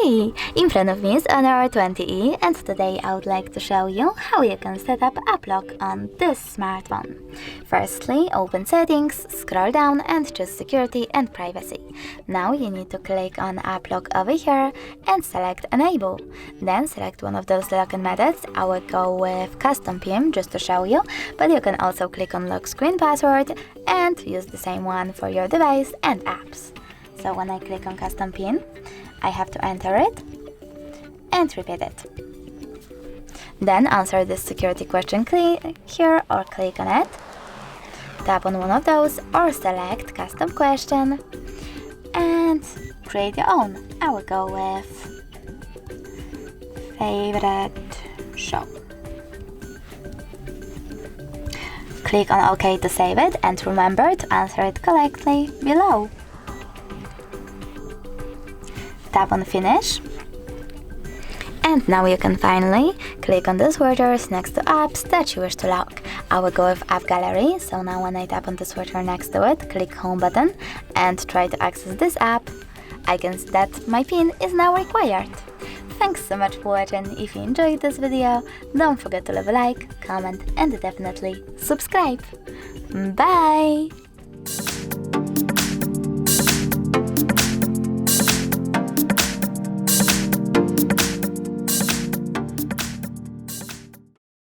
Hi! In front of me is Honor 20e, and today I would like to show you how you can set up app lock on this smartphone. Firstly, open Settings, scroll down and choose Security and Privacy. Now you need to click on app lock over here and select Enable. Then select one of those login methods. I will go with custom PIN just to show you, but you can also click on lock screen password and use the same one for your device and apps. So when I click on custom PIN, I have to enter it and repeat it. Then answer this security question here or click on it. Tap on one of those or select custom question and create your own. I will go with favorite show. Click on OK to save it and remember to answer it correctly below. Tap on Finish. And now you can finally click on the switchers next to apps that you wish to lock. I will go with App Gallery, so now when I tap on the switcher next to it, click Home button and try to access this app, I can see that my PIN is now required. Thanks so much for watching. If you enjoyed this video, don't forget to leave a like, comment and definitely subscribe. Bye!